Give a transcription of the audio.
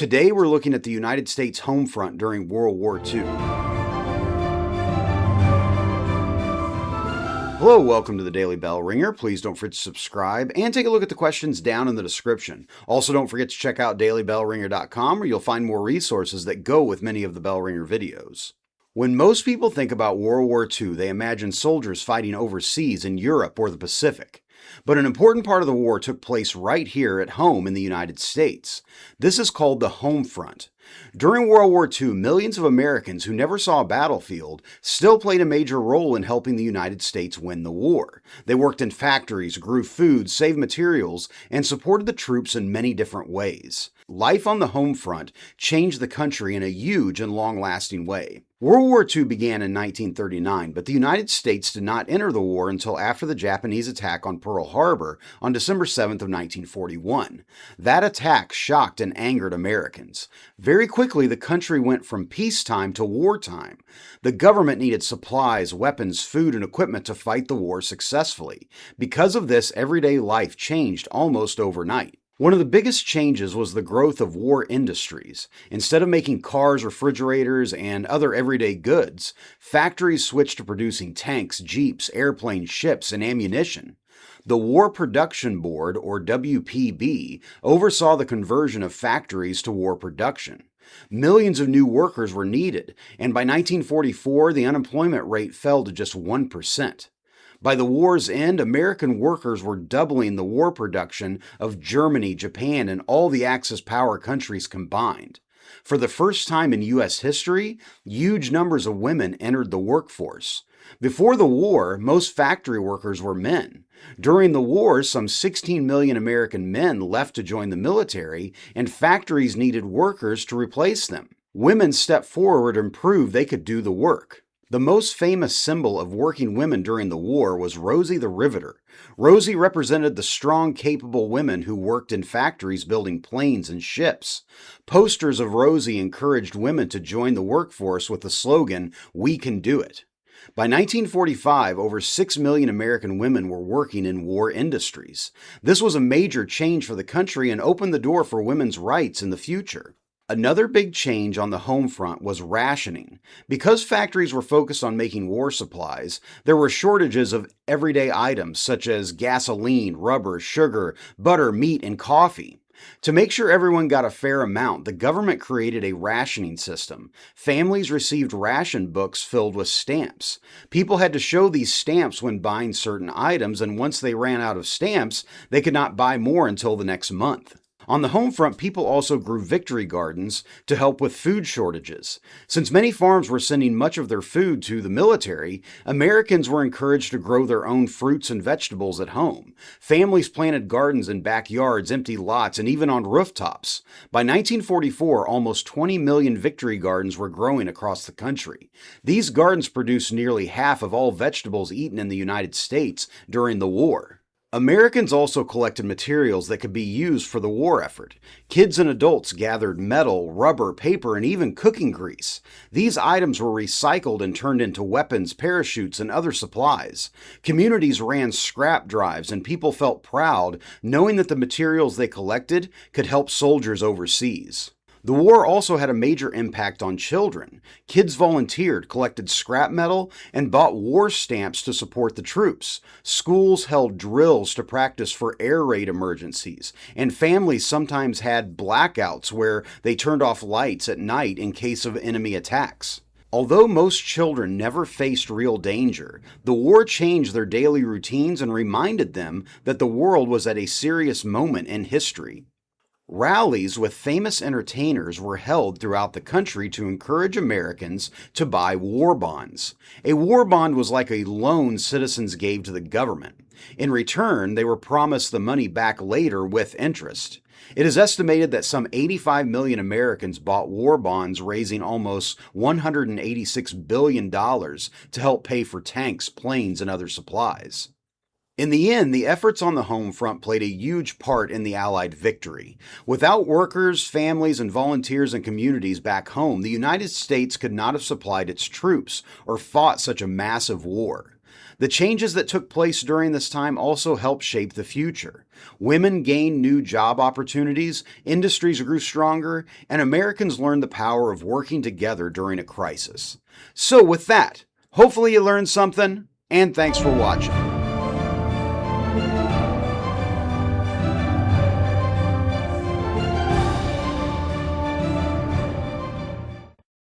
Today we're looking at the United States home front during World War II. Hello, welcome to the Daily Bellringer. Please don't forget to subscribe and take a look at the questions down in the description. Also, don't forget to check out dailybellringer.com where you'll find more resources that go with many of the Bellringer videos. When most people think about World War II, they imagine soldiers fighting overseas in Europe or the Pacific. But an important part of the war took place right here at home in the United States. This is called the home front. During World War II, millions of Americans who never saw a battlefield still played a major role in helping the United States win the war. They worked in factories, grew food, saved materials, and supported the troops in many different ways. Life on the home front changed the country in a huge and long-lasting way. World War II began in 1939, but the United States did not enter the war until after the Japanese attack on Pearl Harbor on December 7th of 1941. That attack shocked and angered Americans. Very quickly, the country went from peacetime to wartime. The government needed supplies, weapons, food, and equipment to fight the war successfully. Because of this, everyday life changed almost overnight. One of the biggest changes was the growth of war industries. Instead of making cars, refrigerators, and other everyday goods, factories switched to producing tanks, jeeps, airplanes, ships, and ammunition. The War Production Board, or WPB, oversaw the conversion of factories to war production. Millions of new workers were needed, and by 1944, the unemployment rate fell to just 1%. By the war's end, American workers were doubling the war production of Germany, Japan, and all the Axis power countries combined. For the first time in U.S. history, huge numbers of women entered the workforce. Before the war, most factory workers were men. During the war, some 16 million American men left to join the military, and factories needed workers to replace them. Women stepped forward and proved they could do the work. The most famous symbol of working women during the war was Rosie the Riveter. Rosie represented the strong, capable women who worked in factories building planes and ships. Posters of Rosie encouraged women to join the workforce with the slogan, "We can do it." By 1945, over 6 million American women were working in war industries. This was a major change for the country and opened the door for women's rights in the future. Another big change on the home front was rationing. Because factories were focused on making war supplies, there were shortages of everyday items such as gasoline, rubber, sugar, butter, meat, and coffee. To make sure everyone got a fair amount, the government created a rationing system. Families received ration books filled with stamps. People had to show these stamps when buying certain items, and once they ran out of stamps, they could not buy more until the next month. On the home front, people also grew victory gardens to help with food shortages. Since many farms were sending much of their food to the military, Americans were encouraged to grow their own fruits and vegetables at home. Families planted gardens in backyards, empty lots, and even on rooftops. By 1944, almost 20 million victory gardens were growing across the country. These gardens produced nearly half of all vegetables eaten in the United States during the war. Americans also collected materials that could be used for the war effort. Kids and adults gathered metal, rubber, paper, and even cooking grease. These items were recycled and turned into weapons, parachutes, and other supplies. Communities ran scrap drives, and people felt proud knowing that the materials they collected could help soldiers overseas. The war also had a major impact on children. Kids volunteered, collected scrap metal, and bought war stamps to support the troops. Schools held drills to practice for air raid emergencies, and families sometimes had blackouts where they turned off lights at night in case of enemy attacks. Although most children never faced real danger, the war changed their daily routines and reminded them that the world was at a serious moment in history. Rallies with famous entertainers were held throughout the country to encourage Americans to buy war bonds. A war bond was like a loan citizens gave to the government. In return, they were promised the money back later with interest. It is estimated that some 85 million Americans bought war bonds, raising almost $186 billion to help pay for tanks, planes, and other supplies. In the end, the efforts on the home front played a huge part in the Allied victory. Without workers, families, and volunteers and communities back home, the United States could not have supplied its troops or fought such a massive war. The changes that took place during this time also helped shape the future. Women gained new job opportunities, industries grew stronger, and Americans learned the power of working together during a crisis. So with that, hopefully you learned something, and thanks for watching.